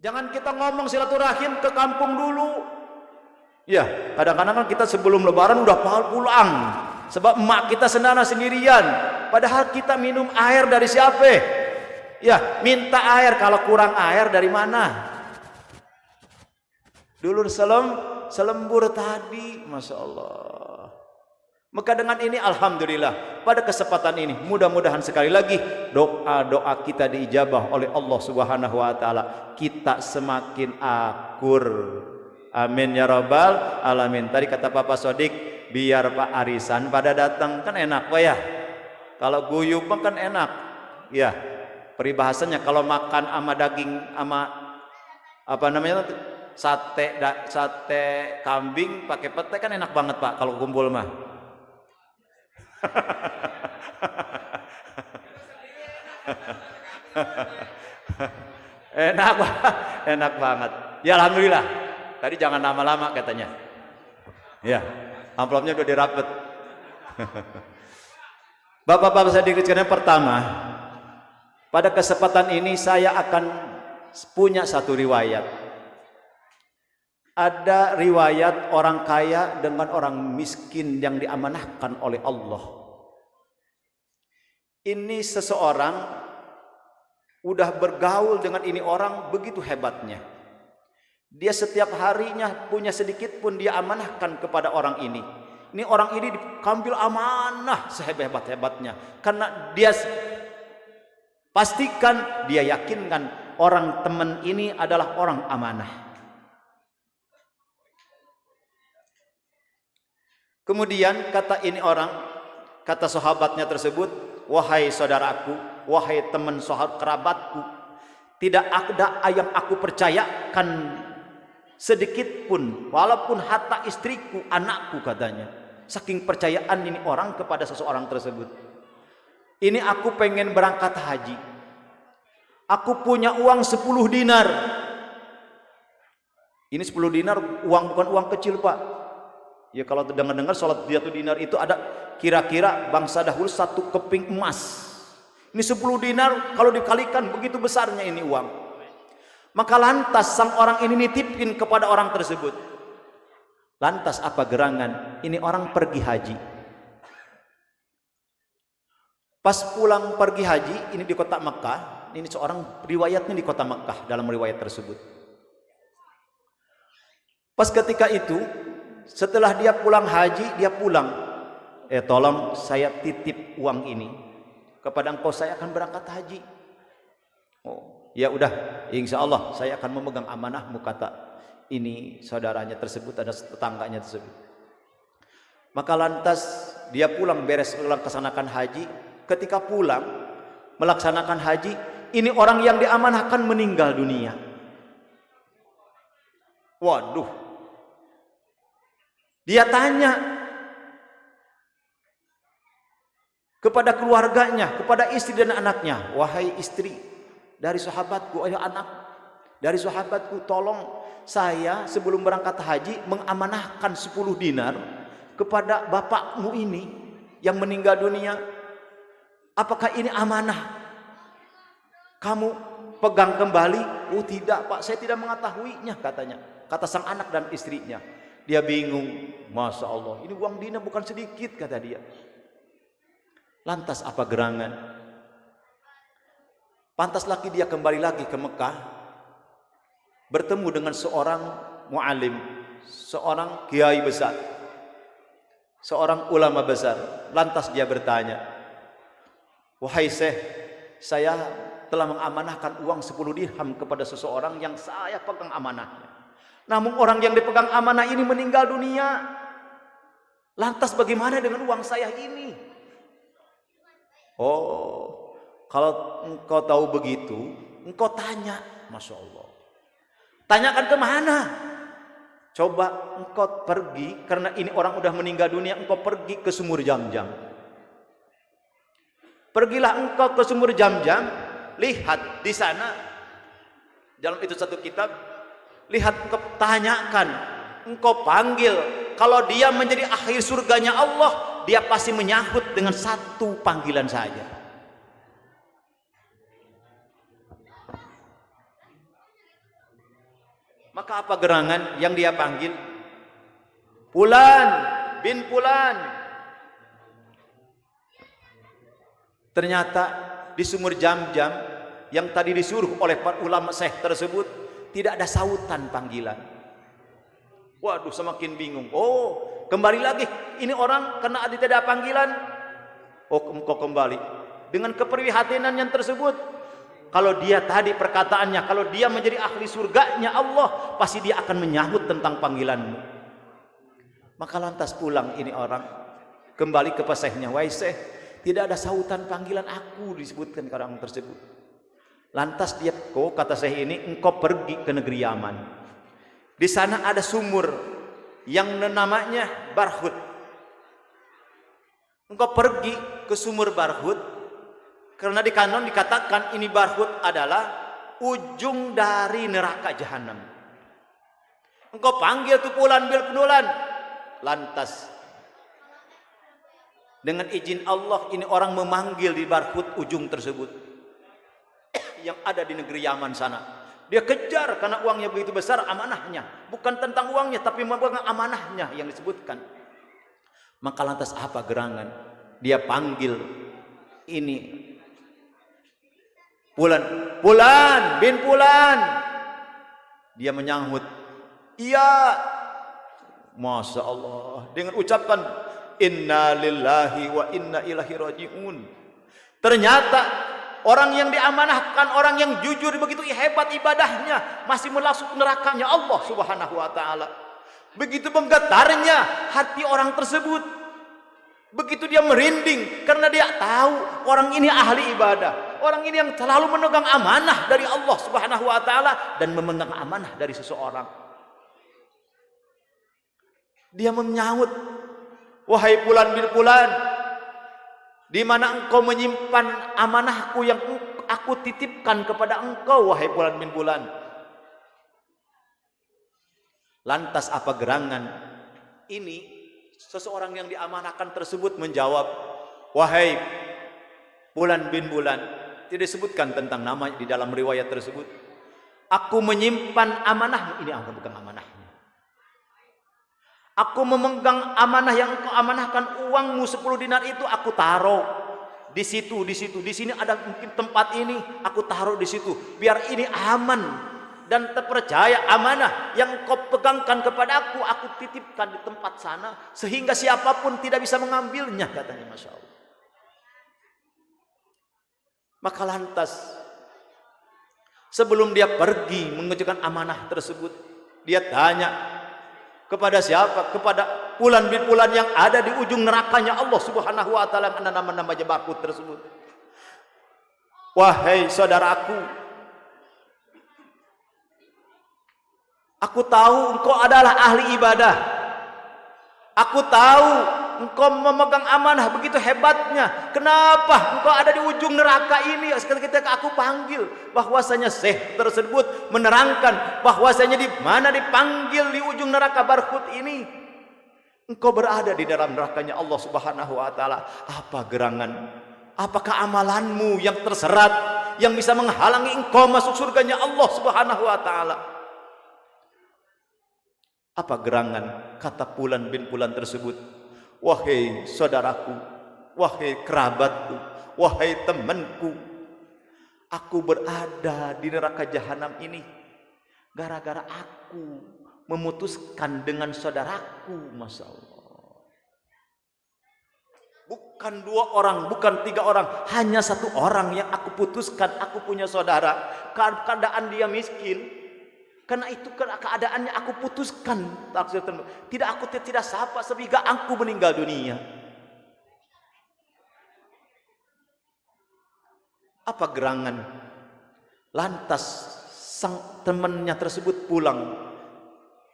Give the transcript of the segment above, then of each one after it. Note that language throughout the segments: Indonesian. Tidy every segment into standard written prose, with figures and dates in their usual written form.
Jangan kita ngomong silaturahim ke kampung dulu. Ya, kadang-kadang kan kita sebelum lebaran udah pulang. Sebab emak kita sendana sendirian. Padahal kita minum air dari siapa? Ya, minta air. Kalau kurang air dari mana? Dulur selembur tadi, Masya Allah. Maka dengan ini alhamdulillah, pada kesempatan ini mudah-mudahan sekali lagi doa-doa kita diijabah oleh Allah Subhanahu wa taala. Kita semakin akur. Amin ya rabbal alamin. Tadi kata Papa Sodik, biar Pak Arisan pada datang kan enak, Pak ya. Kalau guyup kan enak. Ya. Peribahasanya kalau makan sama daging sama apa namanya sate kambing pakai pete kan enak banget, Pak, kalau kumpul mah. enak banget. Ya alhamdulillah. Tadi jangan lama-lama katanya. Ya, amplopnya udah dirapet. Bapak-bapak saya dikatakan pertama, pada kesempatan ini saya akan punya satu riwayat. Ada riwayat orang kaya dengan orang miskin yang diamanahkan oleh Allah. Ini seseorang udah bergaul dengan ini orang begitu hebatnya. Dia setiap harinya punya sedikit pun dia amanahkan kepada orang ini. Ini orang ini diambil amanah sehebat-hebatnya. Karena dia pastikan, dia yakinkan orang teman ini adalah orang amanah. Kemudian kata ini orang, kata sahabatnya tersebut, wahai saudaraku, wahai teman sahabat kerabatku, tidak ada yang aku percayakan sedikit pun, walaupun harta istriku, anakku, katanya. Saking percayaan ini orang kepada seseorang tersebut. Ini aku pengen berangkat haji. Aku punya uang 10 dinar. Ini 10 dinar uang, bukan uang kecil, Pak. Ya kalau dengar-dengar sholat dia tuh dinar itu ada kira-kira bangsa dahulu 1 keping emas. Ini 10 dinar kalau dikalikan begitu besarnya ini uang. Maka lantas sang orang ini nitipin kepada orang tersebut. Lantas apa gerangan? Ini orang pergi haji. Pas pulang pergi haji, ini di kota Mekah. Ini seorang riwayatnya di kota Mekah dalam riwayat tersebut. Pas ketika itu, setelah dia pulang haji, dia pulang. Tolong saya titip uang ini kepada engkau, saya akan berangkat haji. Oh. Ya udah, insya Allah saya akan memegang amanahmu, kata ini saudaranya tersebut, ada tetangganya tersebut. Maka lantas dia pulang, beres melaksanakan haji. Ketika pulang melaksanakan haji, ini orang yang diamanahkan meninggal dunia. Waduh. Dia tanya kepada keluarganya, kepada istri dan anaknya, wahai istri dari sahabatku, ayo anak dari sahabatku, tolong saya sebelum berangkat haji mengamanahkan 10 dinar kepada bapakmu ini yang meninggal dunia. Apakah ini amanah? Kamu pegang kembali? Oh tidak, Pak, saya tidak mengetahuinya, katanya. Kata sang anak dan istrinya. Dia bingung. Masya Allah, ini uang dinar bukan sedikit, kata dia. Lantas apa gerangan? Pantas lagi dia kembali lagi ke Mekah, bertemu dengan seorang mu'alim, seorang kiai besar, seorang ulama besar. Lantas dia bertanya, wahai Syekh, saya telah mengamanahkan uang 10 dirham kepada seseorang yang saya pegang amanahnya. Namun orang yang dipegang amanah ini meninggal dunia. Lantas bagaimana dengan uang saya ini? Oh, kalau engkau tahu begitu, engkau tanya. Masya Allah. Tanyakan ke mana? Coba engkau pergi, karena ini orang udah meninggal dunia, engkau pergi ke sumur Jam-Jam. Pergilah engkau ke sumur Jam-Jam, lihat di sana, dalam itu satu kitab, lihat, engkau tanyakan, engkau panggil. Kalau dia menjadi akhir surganya Allah, dia pasti menyahut dengan satu panggilan saja. Maka apa gerangan yang dia panggil? Fulan bin Fulan. Ternyata di sumur Jam-Jam yang tadi disuruh oleh para ulama syekh tersebut tidak ada sautan panggilan. Waduh, semakin bingung. Oh, kembali lagi. Ini orang karena ada tidak panggilan. Oh, engkau kembali dengan keprihatinan yang tersebut. Kalau dia tadi perkataannya, kalau dia menjadi ahli surganya Allah, pasti dia akan menyahut tentang panggilanmu. Maka lantas pulang ini orang kembali ke pesaihnya. Wahai Syekh, tidak ada sautan panggilan aku, disebutkan ke orang tersebut. Lantas dia, kata Syekh ini, engkau pergi ke negeri Yaman. Di sana ada sumur yang namanya Barhut. Engkau pergi ke sumur Barhut. Karena di kanon dikatakan ini Barhut adalah ujung dari neraka jahanam. Engkau panggil tu Fulan bil Fulan. Lantas dengan izin Allah ini orang memanggil di Barhut ujung tersebut yang ada di negeri Yaman sana. Dia kejar karena uangnya begitu besar, amanahnya. Bukan tentang uangnya tapi memegang amanahnya yang disebutkan. Maka lantas apa gerangan? Dia panggil ini Fulan bin Fulan. Dia menyahut, iya. Masya Allah, dengan ucapan inna lillahi wa inna ilaihi raji'un. Ternyata orang yang diamanahkan, orang yang jujur begitu hebat ibadahnya, masih masuk nerakanya Allah subhanahu wa ta'ala. Begitu menggetarnya hati orang tersebut. Begitu dia merinding karena dia tahu orang ini ahli ibadah. Orang ini yang selalu memegang amanah dari Allah subhanahu wa ta'ala dan memegang amanah dari seseorang. Dia menyahut, wahai Fulan bin Fulan, di mana engkau menyimpan amanahku yang aku titipkan kepada engkau, wahai Fulan bin Fulan. Lantas apa gerangan? Ini seseorang yang diamanahkan tersebut menjawab, wahai Fulan bin Fulan. Tidak disebutkan tentang nama di dalam riwayat tersebut. Aku menyimpan amanah. Ini aku bukan amanahnya. Aku memegang amanah yang engkau amanahkan, uangmu 10 dinar itu aku taruh di situ. Di sini ada mungkin tempat ini, aku taruh di situ. Biar ini aman dan terpercaya amanah yang kau pegangkan kepada aku titipkan di tempat sana sehingga siapapun tidak bisa mengambilnya, katanya. Masya Allah. Maka lantas sebelum dia pergi mengerjakan amanah tersebut, dia tanya kepada siapa? Kepada Fulan bin Fulan yang ada di ujung nerakanya Allah subhanahu wa ta'ala, karena nama-namanya Barhut tersebut. Wahai saudaraku, aku tahu engkau adalah ahli ibadah. Aku tahu engkau memegang amanah begitu hebatnya. Kenapa engkau ada di ujung neraka ini? Ketika aku panggil, bahwasanya Syekh tersebut menerangkan bahwasanya di mana dipanggil di ujung neraka Barhut ini, engkau berada di dalam nerakanya Allah subhanahu wa ta'ala. Apa gerangan? Apakah amalanmu yang terserat yang bisa menghalangi engkau masuk surganya Allah subhanahu wa ta'ala? Apa gerangan? Kata Fulan bin Fulan tersebut, wahai saudaraku, wahai kerabatku, wahai temanku, aku berada di neraka jahanam ini gara-gara aku memutuskan dengan saudaraku. Masya Allah. Bukan 2 orang, bukan 3 orang, hanya 1 orang yang aku putuskan. Aku punya saudara, keadaan dia miskin. Karena itu keadaannya aku putuskan. Aku tidak sapa sehingga aku meninggal dunia. Apa gerangan? Lantas sang temannya tersebut pulang.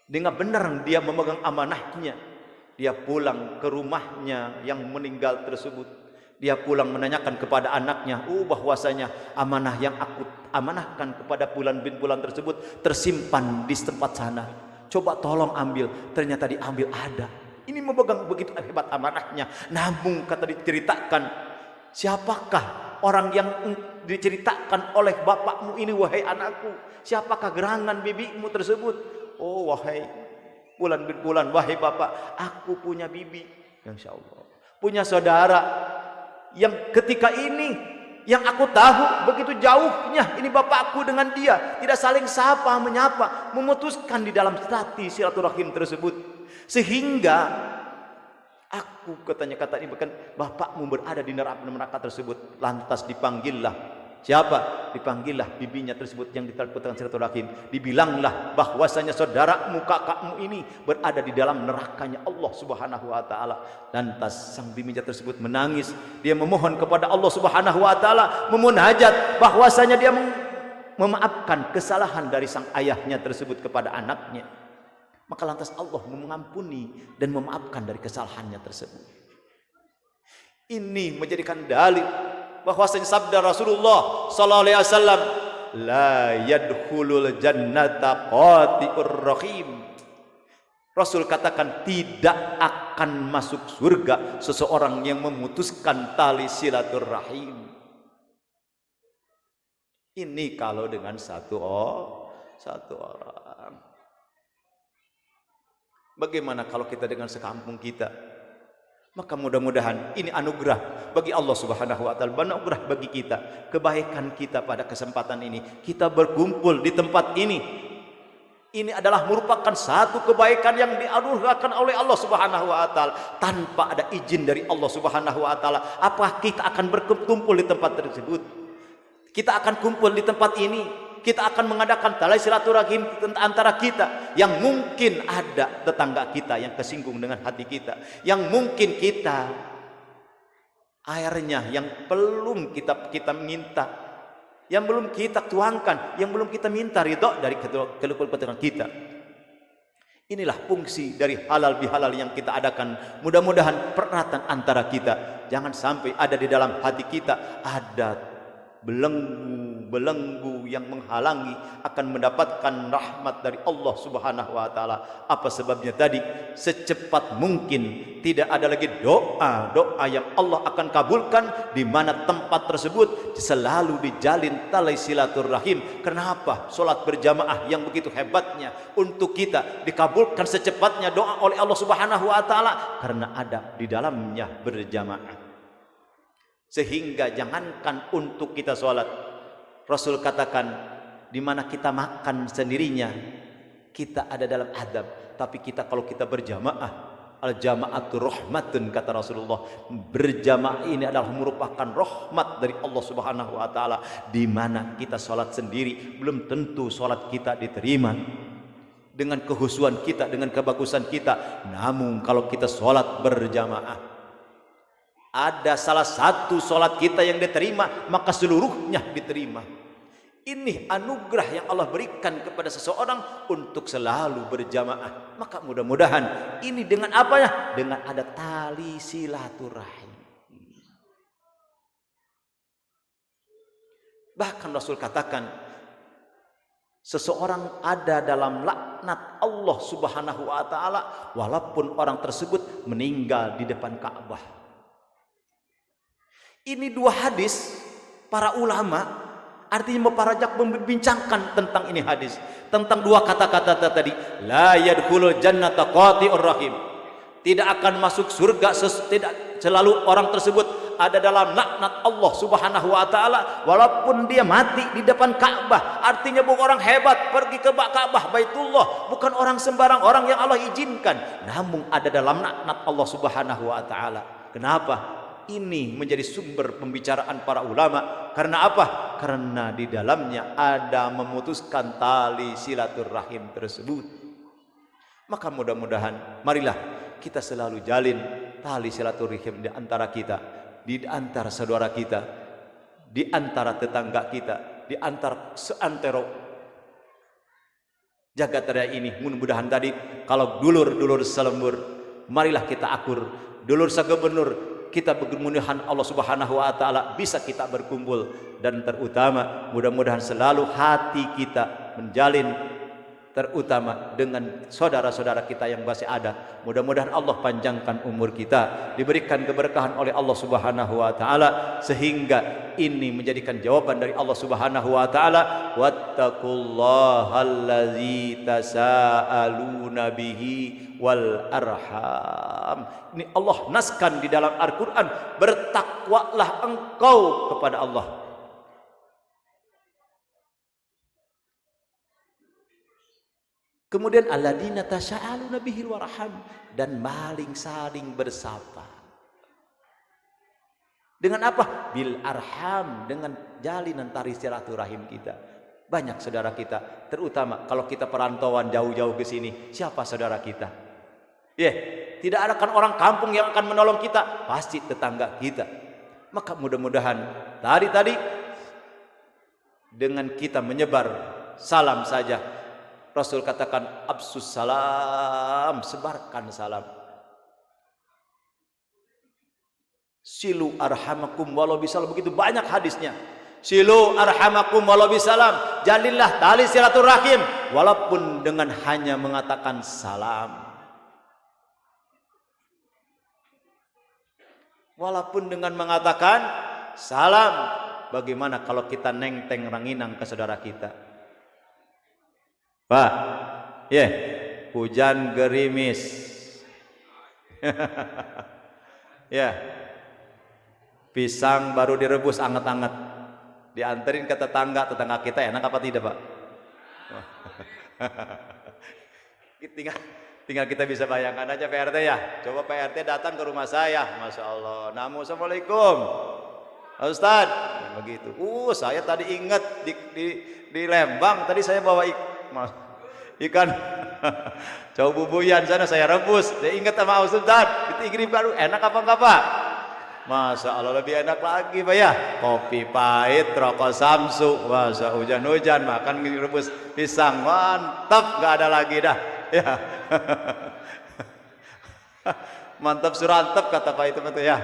Dengan benar dia memegang amanahnya. Dia pulang ke rumahnya yang meninggal tersebut. Dia pulang menanyakan kepada anaknya, bahwasanya amanah yang aku amanahkan kepada Fulan bin Fulan tersebut tersimpan di tempat sana. Coba tolong ambil. Ternyata diambil ada. Ini memegang begitu hebat amanahnya. Namun kata diceritakan, siapakah orang yang diceritakan oleh bapakmu ini, wahai anakku? Siapakah gerangan bibimu tersebut? Oh, wahai bulan bin bulan, wahai bapak, aku punya bibi, insya Allah, punya saudara yang ketika ini yang aku tahu begitu jauhnya ini bapakku dengan dia, tidak saling sapa menyapa, memutuskan di dalam hati silaturahim tersebut, sehingga aku, katanya kata ini, bahkan bapakmu berada di neraka tersebut. Lantas dipanggillah siapa? Dipanggillah bibinya tersebut yang diputuskan silaturahim. Dibilanglah bahwasanya saudaramu, kakakmu ini berada di dalam nerakanya Allah Subhanahu wa taala. Lantas sang bibinya tersebut menangis, dia memohon kepada Allah Subhanahu wa taala, memunajat bahwasanya dia memaafkan kesalahan dari sang ayahnya tersebut kepada anaknya. Maka lantas Allah mengampuni dan memaafkan dari kesalahannya tersebut. Ini menjadikan dalil bahwasanya sabda Rasulullah sallallahu alaihi wasallam, la yadkhulul jannata qati'ur rahim. Rasul katakan tidak akan masuk surga seseorang yang memutuskan tali silaturahim. Ini kalau dengan satu orang. Bagaimana kalau kita dengan sekampung kita? Maka mudah-mudahan ini anugerah bagi Allah Subhanahu wa taala, anugerah bagi kita, kebaikan kita pada kesempatan ini. Kita berkumpul di tempat ini. Ini adalah merupakan satu kebaikan yang dianugerahkan oleh Allah Subhanahu wa taala tanpa ada izin dari Allah Subhanahu wa taala. Apakah kita akan berkumpul di tempat tersebut? Kita akan kumpul di tempat ini. Kita akan mengadakan tali silaturahim antara kita, yang mungkin ada tetangga kita yang kesinggung dengan hati kita, yang mungkin kita airnya yang belum kita minta, yang belum kita tuangkan, yang belum kita minta ridho dari keluarga kita. Inilah fungsi dari halal bihalal yang kita adakan. Mudah-mudahan peratan antara kita jangan sampai ada di dalam hati kita ada belenggu yang menghalangi akan mendapatkan rahmat dari Allah Subhanahu wa taala. Apa sebabnya tadi? Secepat mungkin tidak ada lagi doa yang Allah akan kabulkan di mana tempat tersebut selalu dijalin tali silaturahim. Kenapa? Salat berjamaah yang begitu hebatnya untuk kita dikabulkan secepatnya doa oleh Allah Subhanahu wa taala karena ada di dalamnya berjamaah. Sehingga jangankan untuk kita sholat, Rasul katakan di mana kita makan sendirinya kita ada dalam adab, tapi kita kalau kita berjamaah, al jamaatu rahmatun, kata Rasulullah, berjamaah ini adalah merupakan rahmat dari Allah Subhanahu wa taala. Di mana kita sholat sendiri belum tentu sholat kita diterima dengan kehusuan kita, dengan kebagusan kita. Namun kalau kita sholat berjamaah, ada salah satu sholat kita yang diterima, maka seluruhnya diterima. Ini anugerah yang Allah berikan kepada seseorang untuk selalu berjamaah. Maka mudah-mudahan ini dengan apa ya? Dengan ada tali silaturahim. Bahkan Rasul katakan, seseorang ada dalam laknat Allah Subhanahu wa taala walaupun orang tersebut meninggal di depan Ka'bah. Ini dua hadis para ulama, artinya para membincangkan tentang ini hadis, tentang dua kata-kata tadi, la yadkhulul jannata qati'ur rahim, tidak akan masuk surga tidak selalu orang tersebut ada dalam laknat Allah Subhanahu wa taala walaupun dia mati di depan Ka'bah. Artinya bukan orang hebat pergi ke Ka'bah Baitullah, bukan orang sembarang orang yang Allah izinkan, namun ada dalam laknat Allah Subhanahu wa taala. Kenapa? Ini menjadi sumber pembicaraan para ulama. Karena apa? Karena di dalamnya ada memutuskan tali silaturahim tersebut. Maka mudah-mudahan marilah kita selalu jalin tali silaturahim di antara kita, di antara saudara kita, di antara tetangga kita, di antara seantero jagat raya ini. Mudah-mudahan tadi kalau dulur-dulur selembur, marilah kita akur. Dulur sagubernur, kita bermudahan Allah Subhanahu wa taala bisa kita berkumpul. Dan terutama mudah-mudahan selalu hati kita menjalin terutama dengan saudara-saudara kita yang masih ada. Mudah-mudahan Allah panjangkan umur kita, diberikan keberkahan oleh Allah Subhanahu wa taala, sehingga ini menjadikan jawaban dari Allah Subhanahu wa taala, wattaqullahallazi tasaaluna bihi wal arham. Ini Allah naskan di dalam Al-Qur'an, bertakwalah engkau kepada Allah. Kemudian alladzina tasaaluna bihil warham, dan maling saling bersapa. Dengan apa? Bil arham, dengan jalinan tali silaturahim kita. Banyak saudara kita, terutama kalau kita perantauan jauh-jauh ke sini, siapa saudara kita? Tidak ada kan orang kampung yang akan menolong kita, pasti tetangga kita. Maka mudah-mudahan tadi dengan kita menyebar salam saja, Rasul katakan absus salam, sebarkan salam. Silu arhamakum walau bisalam, begitu banyak hadisnya. Silu arhamakum walau bisalam, jalinlah tali silaturahim walaupun dengan hanya mengatakan salam. Walaupun dengan mengatakan salam. Bagaimana kalau kita nengteng ranginang ke saudara kita? Pak, hujan gerimis. Pisang baru direbus anget-anget, dianterin ke tetangga kita, enak apa tidak, Pak? tinggal kita bisa bayangkan aja PRT ya. Coba PRT datang ke rumah saya, Masya Allah, Namu, Assalamualaikum Ustaz, begitu. Saya tadi ingat di Lembang, tadi saya bawa ikan jauh bubuyan sana, saya rebus. Saya ingat sama Ustaz, dikirim baru, enak apa enggak, Pak? Masya Allah, lebih enak lagi, Pak ya. Kopi pahit, rokok samsu, masa hujan-hujan makan rebus pisang, mantap, enggak ada lagi dah. Ya. Mantap surantep kata Pak itu betul ya.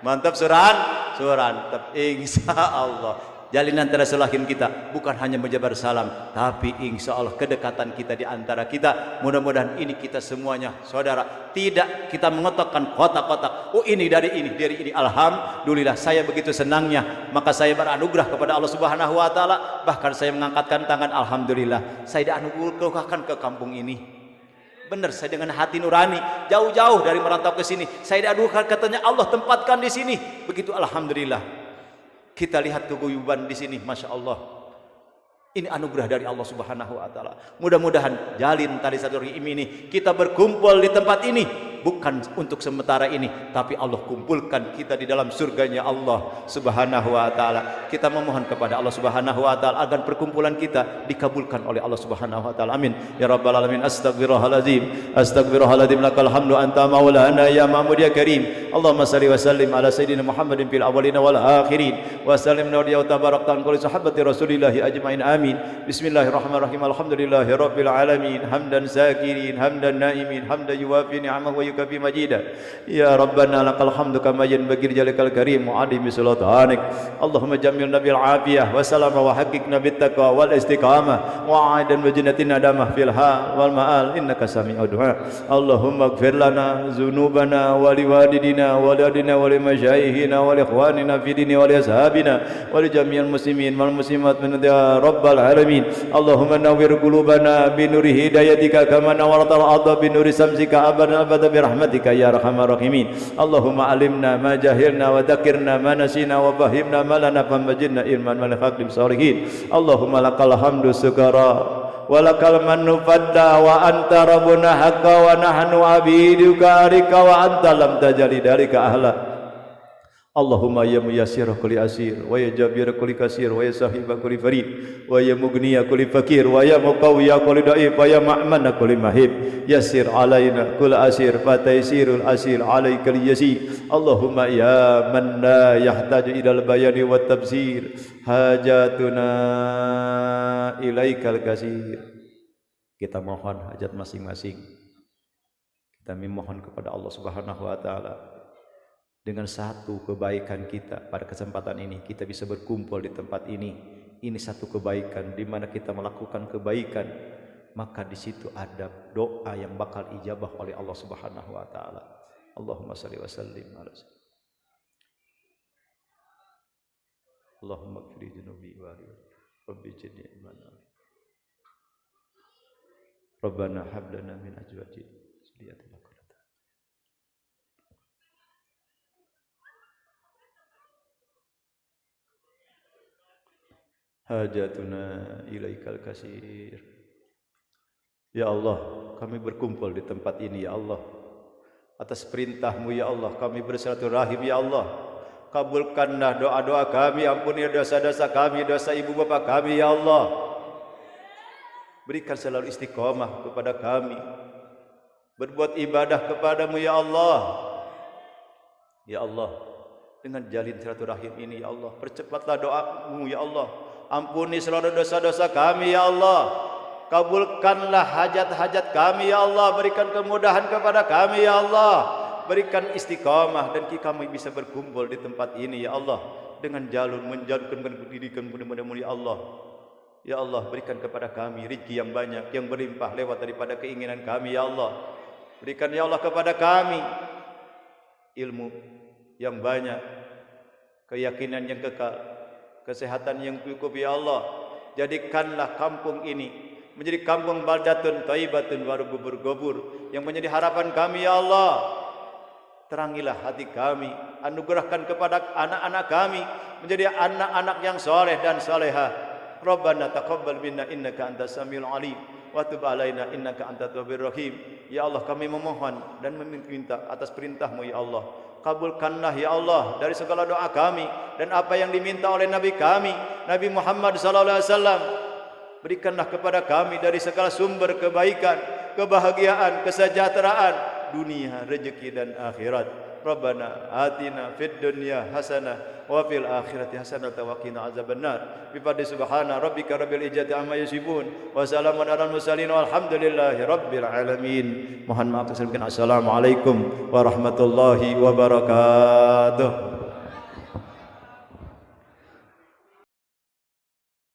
Mantap surantep, insya Allah. Jalinan silaturahim kita bukan hanya menyebar salam, tapi insya Allah kedekatan kita di antara kita. Mudah-mudahan ini kita semuanya saudara, tidak kita mengotakkan kotak-kotak. Ini dari ini. Alhamdulillah, saya begitu senangnya. Maka saya beranugerah kepada Allah Subhanahu wa taala. Bahkan saya mengangkatkan tangan, alhamdulillah, saya dianugerahkan ke kampung ini. Benar, saya dengan hati nurani, jauh-jauh dari merantau ke sini, saya dianugerahkan, katanya Allah tempatkan di sini. Begitu, alhamdulillah. Kita lihat keguyuban di sini, Masya Allah. Ini anugerah dari Allah Subhanahu wa taala. Mudah-mudahan jalin tali silaturahim ini, kita berkumpul di tempat ini bukan untuk sementara ini, tapi Allah kumpulkan kita di dalam surganya Allah Subhanahu wa taala. Kita memohon kepada Allah Subhanahu wa taala agar perkumpulan kita dikabulkan oleh Allah Subhanahu wa taala. Amin ya rabbal alamin. Astaghfirullahalazim lakal hamdu anta maulana ya mahmud ya karim. Allahumma salli wa sallim ala sayyidina Muhammadin fil awwalin wal akhirin wa sallim wa tabarakta kulli sahabati rasulillah ajmain. Amin. Bismillahirrahmanirrahim. Alhamdulillahi rabbil alamin. Hamdan sakirin, hamdan naimin, hamdan yuwafi ni'amahu wa yukafi majida. Ya rabbana lakal hamdu kama yanbaghi jalikal karim wa adim sultanik. Allahumma jamil nabil afiyah wa salama wa haqiqna bit taqwa wal istiqamah wa aidan wa jannatin nadamah fil ha wal ma'al innaka sami'ud du'a. Allahumma ighfir lana dzunubana wa liwalidina wa liwadina wa limasyayikhina wa liikhwanina fi dini wa li ashabina wa li jami'il muslimin wal muslimat min ya rabbal alamin. Allahumma nawwir qulubana bi nuri hidayatika kama nawwartal arda bi nuri samsika abadan abada bi rahmatika ya arhamar rahimin. Allahumma alimna ma jahilna wa dzakirna ma nasina wa fahimna ma la nafham wajidna ilman wal haqqim salihin. Allahumma lakal hamdu sukara walakal mannu fadda wa anta rabbuna haqqa wa nahnu abiduka arika wa anta lam tajali dalika ahla. Allahumma ya muyassir kulli asir wa ya jabir kulli kasir wa ya sahiba kulli farid wa ya mughniya kulli fakir wa ya muqawwiya kulli dhaif wa ya ma'mana kulli mahib. Yassir alaina kull asir fataysirul asir alaikal yasir. Allahumma ya man la yahtaju ilal bayani wat tafsir hajatuna ilaikal kasir. Kita mohon hajat masing-masing, kita memohon kepada Allah Subhanahu wa taala. Dengan satu kebaikan kita pada kesempatan ini, kita bisa berkumpul di tempat ini. Ini satu kebaikan di mana kita melakukan kebaikan, maka di situ ada doa yang bakal ijabah oleh Allah Subhanahu wa taala. Allahumma shalli wa sallim ala Allahumma ighfir dhunubi wa rabbi jidni imana. Rabbana hab lana min azwajina dhurriyyatina qurrata hajatuna ilaikal kasir. Ya Allah, kami berkumpul di tempat ini ya Allah. Atas perintah-Mu ya Allah, kami bersilaturahim ya Allah. Kabulkanlah doa-doa kami, ampuni dosa-dosa kami, dosa ibu bapa kami ya Allah. Berikan selalu istiqamah kepada kami, berbuat ibadah kepadamu ya Allah. Ya Allah, dengan jalin silaturahim ini ya Allah, percepatlah doamu ya Allah. Ampuni seluruh dosa-dosa kami ya Allah. Kabulkanlah hajat-hajat kami ya Allah. Berikan kemudahan kepada kami ya Allah. Berikan istiqamah dan kami bisa berkumpul di tempat ini ya Allah, dengan jalur menjalankan pendidikan mudah-mudahan ya Allah. Ya Allah, berikan kepada kami rezeki yang banyak, yang berlimpah lewat daripada keinginan kami ya Allah. Berikan ya Allah kepada kami ilmu yang banyak, keyakinan yang kekal, kesehatan yang cukup ya Allah. Jadikanlah kampung ini menjadi kampung baldatun thayyibatun wa gubur gubur yang menjadi harapan kami ya Allah. Terangilah hati kami, anugerahkan kepada anak-anak kami menjadi anak-anak yang soleh dan solehah. Rabbana taqabbal minna innaka antas samiul alim wa tub alaina innaka antat tawwabur rahim. Ya Allah, kami memohon dan meminta atas perintah-Mu ya Allah. Kabulkanlah ya Allah dari segala doa kami dan apa yang diminta oleh Nabi kami, Nabi Muhammad sallallahu alaihi wasallam. Berikanlah kepada kami dari segala sumber kebaikan, kebahagiaan, kesejahteraan dunia, rezeki dan akhirat. Rabbana atina fid dunya hasanah wa fil akhirati hasanah wa qina azabannar. Bi fadli subhana rabbika rabbil izzati amma yasifun wa salamun alal mursalin walhamdulillahi rabbil alamin. Mohon maaf. Assalamualaikum warahmatullahi wabarakatuh.